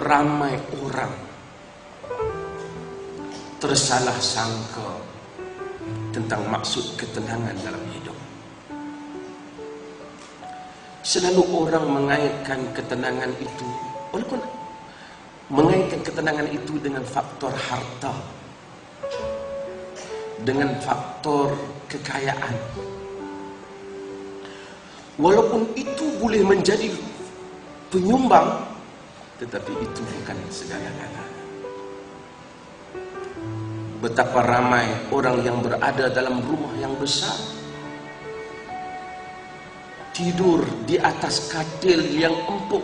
ramai orang tersalah sangka tentang maksud ketenangan dalam hidup. Selalu orang mengaitkan ketenangan itu, walaupun mengaitkan ketenangan itu dengan faktor harta, dengan faktor kekayaan. Walaupun itu boleh menjadi penyumbang, tetapi itu bukan segala-galanya. Betapa ramai orang yang berada dalam rumah yang besar, tidur di atas katil yang empuk,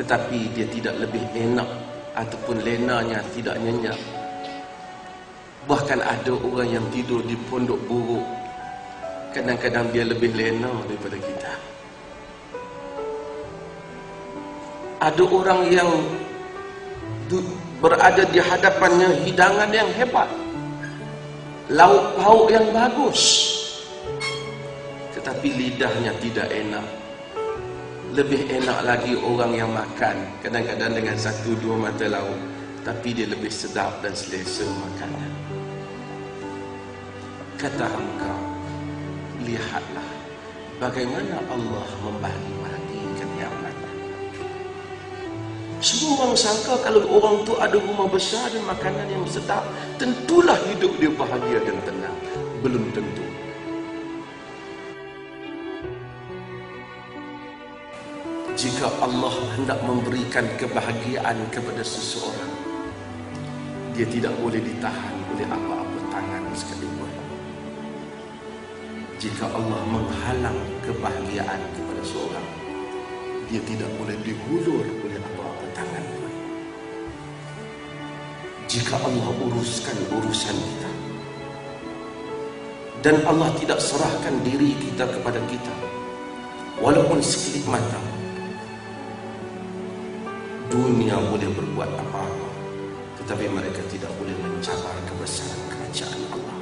tetapi dia tidak lebih enak ataupun lenanya tidak nyenyak. Bahkan ada orang yang tidur di pondok buruk, kadang-kadang dia lebih lena daripada kita. Ada orang yang berada di hadapannya hidangan yang hebat, lauk pauk yang bagus, tetapi lidahnya tidak enak. Lebih enak lagi orang yang makan kadang-kadang dengan 1-2 mata lauk, tapi dia lebih sedap dan selesa makanan. Kata engkau, lihatlah bagaimana Allah membagi-bagikan nikmat. Semua orang sangka kalau orang tu ada rumah besar dan makanan yang sedap, tentulah hidup dia bahagia dan tenang. Belum tentu. Jika Allah hendak memberikan kebahagiaan kepada seseorang, dia tidak boleh ditahan oleh apa-apa tangan sekalipun. Jika Allah menghalang kebahagiaan kepada seorang, dia tidak boleh dihulur oleh apa-apa tangan pun. Jika Allah uruskan urusan kita dan Allah tidak serahkan diri kita kepada kita, walaupun sekelip mata, dunia boleh berbuat apa-apa, tetapi mereka tidak boleh mencabar kebesaran kerajaan Allah.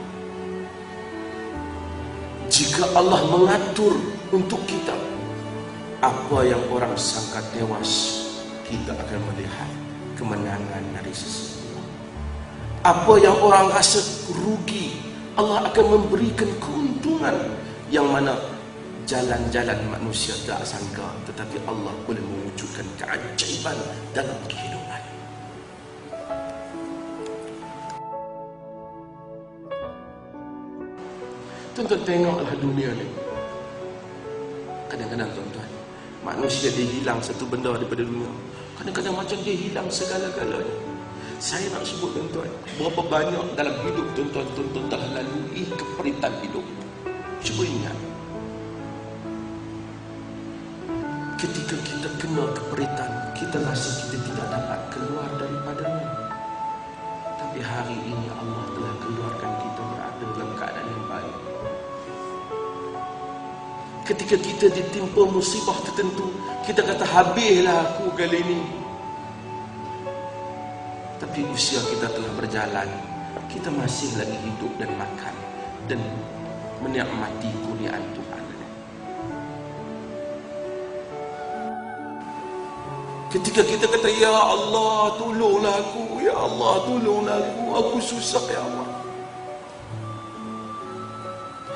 Jika Allah mengatur untuk kita apa yang orang sangka tewas, kita akan melihat kemenangan dari sesungguhnya. Apa yang orang rasa rugi, Allah akan memberikan keuntungan yang mana jalan-jalan manusia tak sangka, tetapi Allah boleh mewujudkan keajaiban dalam kehidupan. Tuan-tuan, tengoklah dunia ni. Kadang-kadang tuan-tuan, manusia dia hilang satu benda daripada dunia, kadang-kadang macam dia hilang segala-galanya. Saya nak sebut tuan-tuan, berapa banyak dalam hidup tuan-tuan dah lalui keperitan hidup. Cuba ingat, ketika kita kena keperitan, kita rasa kita tidak dapat keluar daripadanya. Tapi hari ini Allah telah keluarkan kita berada dalam keadaan yang baik. Ketika kita ditimpa musibah tertentu, kita kata habislah aku kali ini. Tapi usia kita telah berjalan, kita masih lagi hidup dan makan dan menikmati kurniaan Tuhan. Ketika kita kata, ya Allah tolonglah aku, ya Allah tolonglah aku susah ya Allah.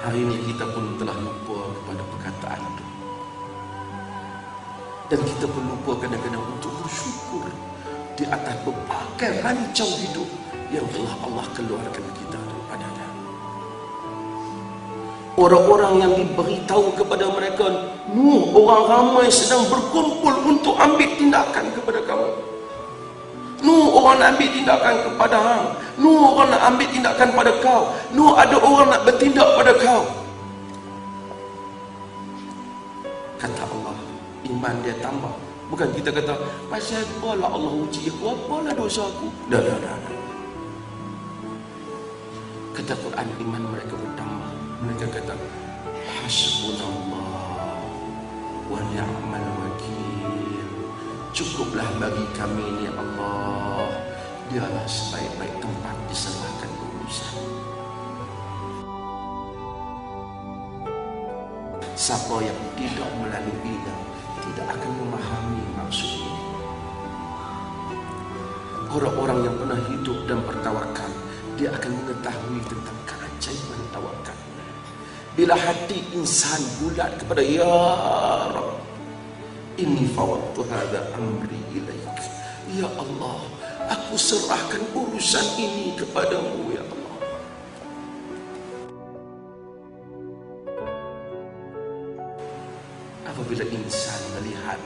Hari ini kita pun telah lupa kepada perkataan itu. Dan kita pun lupa kadang-kadang untuk bersyukur di atas berbagai rancau hidup yang telah Allah keluarkan kita daripadanya. Orang-orang yang diberitahu kepada mereka, Nuh, orang ramai sedang berkumpul untuk ambil tindakan kepada kamu. Nuh, orang nak ambil tindakan kepada hang. Nuh, orang nak ambil tindakan pada kau. Nuh, ada orang nak bertindak pada kau. Kata Allah, iman dia tambah. Bukan kita kata, pasal apalah Allah uji aku, apalah dosa aku. Dah. Kata Quran, iman mereka bertambah. Mereka kata, hasbunallah wa ni'mal wakil. Cukuplah bagi kami ni Allah, dialah sebaik-baik tempat diserahkan urusan. Siapa yang tidak melaluinya tidak akan memahami maksud ini. Orang-orang yang pernah hidup dan bertawakal, dia akan mengetahui tentang keajaiban tawakal. Bila hati insan bulat kepada Ya Rabb, inni fawwadtu hadza amri ilaik. Ya Allah, aku serahkan urusan ini kepadamu ya Allah. Apabila insan melihat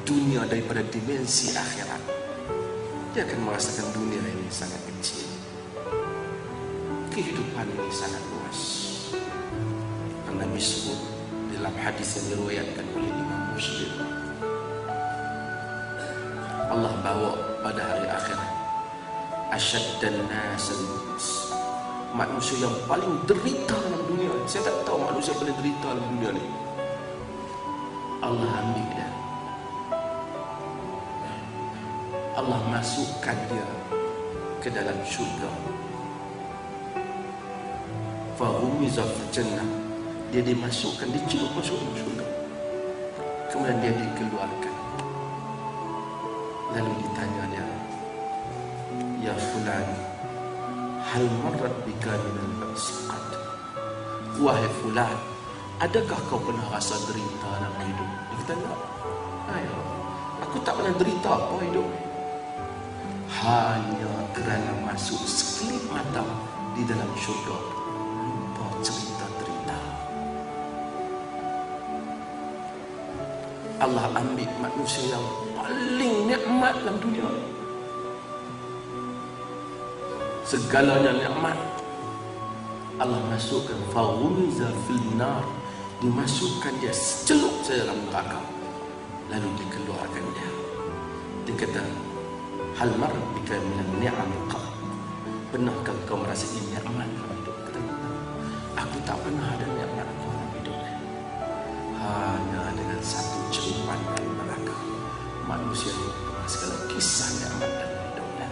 dunia daripada dimensi akhirat, dia akan merasakan dunia ini sangat kecil. Kehidupan ini sangat luas. Nabi sebut dalam hadis yang diriwayatkan oleh Imam Muslim, Allah bawa pada hari akhirat asyaddan nas, manusia yang paling derita dalam dunia. Saya tak tahu manusia paling derita dalam dunia ni. Allah ambil dia, Allah masukkan dia ke dalam syurga. Fahumiza fil jannah, dia dimasukkan, dicelup masuk dalam syurga. Kemudian dia dikeluarkan. Lalu ditanya dia, ya fulan, hal marrat bika minal ba'siqat. Wahai fulan, adakah kau pernah rasa derita dalam hidup? Dia kata, tak. Ayah, aku tak pernah derita apa hidup. Hanya kerana masuk sekelip mata di dalam syurga, lupa cerita derita. Allah ambil manusia yang paling nikmat dalam dunia. Segalanya nikmat Allah masukkan. Fahumiza fil nar, dimasukkan dia celup saja dalam neraka. Lalu dikeluarkan dia. Dia kata, hal marra bika minan ni'am qat. Pernahkah kau merasai nikmat dalam hidup? Kata, aku tak pernah ada nikmat dalam hidup. Hanya dengan satu celupan dari neraka, manusia lupa segala kisah nikmat dalam hidupnya.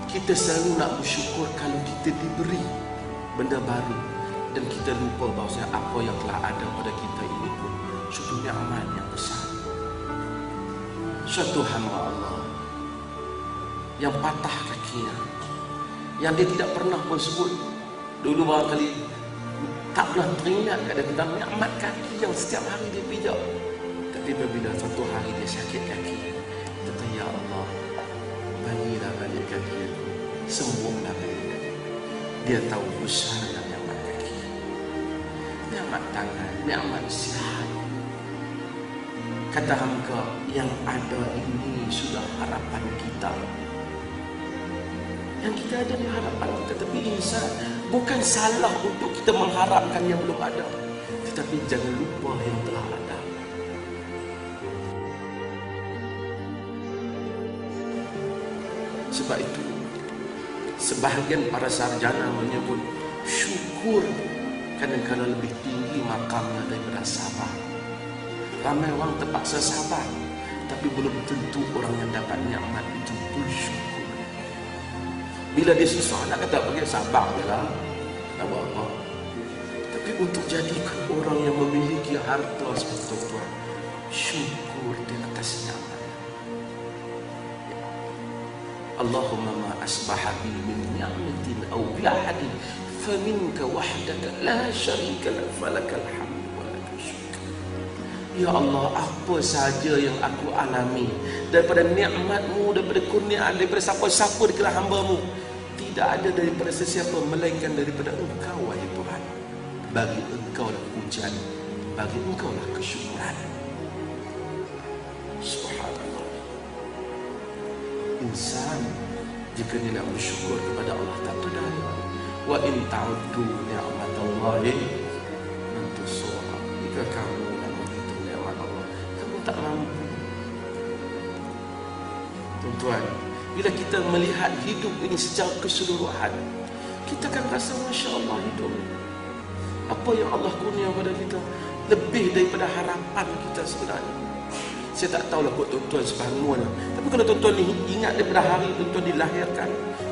Kita selalu nak bersyukur kalau kita diberi benda baru, dan kita lupa bahawa apa yang telah ada pada kita ini pun suatu nikmat yang besar. Suatu hamba Allah yang patah kakinya, yang dia tidak pernah pun sebut dulu, barangkali tak pernah teringat ada tentang nikmat kaki yang setiap hari dia pijak. Tapi bila satu hari dia sakit kaki, dia kata, ya Allah, bagilah balik kaki aku, sembuhlah balik kaki. Dia tahu besarnya nikmat kaki, nikmat tangan, nikmat sihat. Kata hamka, yang ada ini sudah harapan kita. Yang kita ada di harapan kita. Tapi insan, bukan salah untuk kita mengharapkan yang belum ada, tetapi jangan lupa yang telah ada. Sebab itu sebahagian para sarjana menyebut syukur kadang-kadang lebih tinggi makamnya daripada sabar. Ramai orang terpaksa sabar, tapi belum tentu orang yang dapat nikmat itu bersyukur. Bila dia susah, nak kata pergi sabar je lah, tak buat apa. Tapi untuk jadikan orang yang memiliki harta seperti tuan, syukur di atas nikmat. Allahumma ma asbaha bi min ni'matin aw bi ahadin faminka wahdaka la syarika lak falakal hamd wa lakal syukr. Ya Allah, apa sahaja yang aku alami daripada nikmat-Mu, daripada kurniaan, daripada siapa-siapa di kalangan hamba-Mu, tidak ada daripada sesiapa melainkan daripada Engkau, wahai Tuhan. Bagi Engkau lah pujian, bagi Engkau lah kesyukuran. Subhanallah. Insan jika dia nak bersyukur kepada Allah tak berdaya. Wa in ta'uddu ni'matallahi la tuhsuha. Jika kamu nak menghitung nikmat Allah, kamu tak mampu. Tuan-tuan, bila kita melihat hidup ini secara keseluruhan, kita akan rasa Masya Allah hidup. Apa yang Allah kurnia pada kita lebih daripada harapan kita sebenarnya. Saya tak tahulah buat tuan-tuan sepaham mana. Tapi kalau tuan-tuan ingat daripada hari tuan-tuan dilahirkan,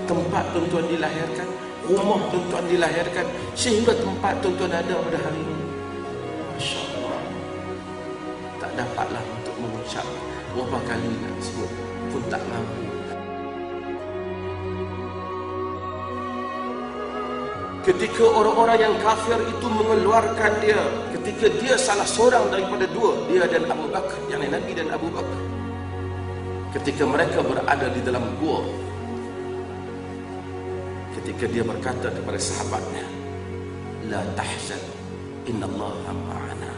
tempat tuan-tuan dilahirkan, rumah tuan-tuan dilahirkan, sehingga tempat tuan-tuan ada pada hari ini, Masya Allah, tak dapatlah untuk mengucap berapa kali nak sebut pun tak mampu. Ketika orang-orang yang kafir itu mengeluarkan dia, ketika dia salah seorang daripada dua, dia dan Abu Bakar, yang Nabi dan Abu Bakar, ketika mereka berada di dalam gua, ketika dia berkata kepada sahabatnya, la tahzan innallaha ma'ana,